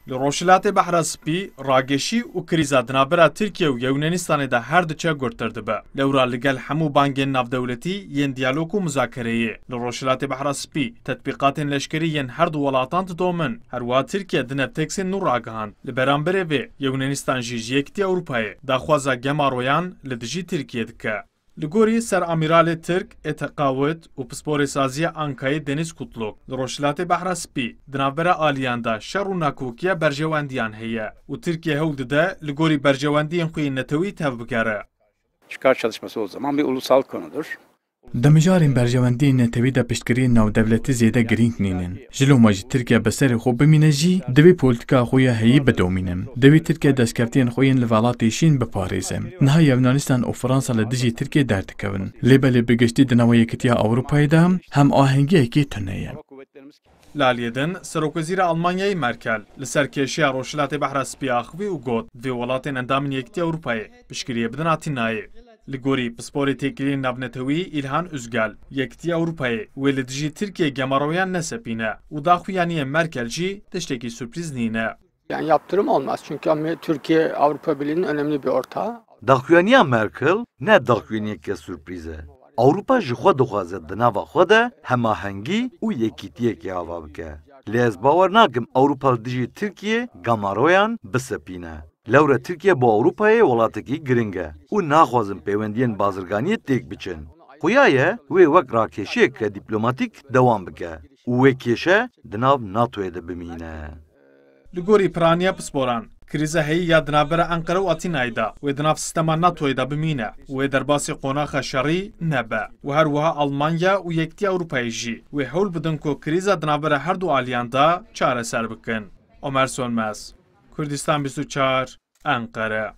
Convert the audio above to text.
لروشلات بحر سپی راگشی و کریزا دنابرا ترکیه و یونانستان ده هر دچه گرترده به لورا لگل همو بانگین ناف دولتی ین دیالوگ و مذاکره لروشلات بحر سپی تطبیقات لشکری ین هر دو ولاتان دومن هر وا ترکیه دنب تکس نور آگهان لبرانبره و یونانستان جیجیکتی اروپای داخوازا گمارویان لدجی ترکیه دکه لگوری سر امیرال ترک اتقاوت و پسپور سازی آنکای دنیز کتلوک لروشلات بحر سپی دنابرا آلیاندا شر و ناکوکیا برجواندیان هیا و ترکیه هول ده لگوری برجواندیان خوی نتوی تف بکاره. Çıkar çalışması o zaman bir ulusal konudur. دمجارین برجواندی نتوی دا پشتگیری ناو دولتی زیده گرینگ نینن. جلو ماجی ترکیه بسر خوب بمینه جی دوی پولیتیکا خویا هیی بدومینن. دوی ترکیه دستکفتین خوین لوالاتیشین بپاریزم. نها یونانستان و فرانسا لدجی ترکیه درتکون. لیبلی بگشتی دناو یکتیا اوروپای دا هم آهنگی اکی تنیه. لالیدن سروکوزیر آلمانیای مرکل لسرکیشی روشلات بحر سپی آخوی و گوت وی ولاتین اندامین یکتی اروپای بشکریه بدن آتینایی. لگوری پسپوری تکیلی نبنتوی ایلهان üzgal یکتی اروپای ولدجی ترکیه گمارویان نسپینه و داخویانی مرکلجی تشتکی sürpriz nine. Yani yaptırım olmaz çünkü Türkiye Avrupa Birliği'nin önemli bir ortağı. Daxuyaniya Merkel ne daxuyaniyeke sürprize. Avrupa ji xwe dixwaze di nava xwe de hemahengî û yekîtiyekê ava bike. Lê ez bawer nakim Avrupa dijî Tirkiye gamaroyan bisepîne. Lewre Tirkiye bu Avrupayê welatekî giring e û naxwazin peywendiyên bazirganiyê têk biçin. Xuya ye wê wek rakeşiyeke dîplomatîk dewam bike û wê kêşe di nav NATOyê de bimîne. لگوری پرانیا پسپوران کریزه هی یا دنابره انقره و آتینایدا و دناف سیستما ناتوی دا بمینه و درباسی قوناخ شری نبه و هر وها آلمانیا و یکتی اروپایی جی و حول بدن کو کریزه دنابره هر دو آلیاندا چاره سر بکن. عمر سونمز کردستان 24 انقره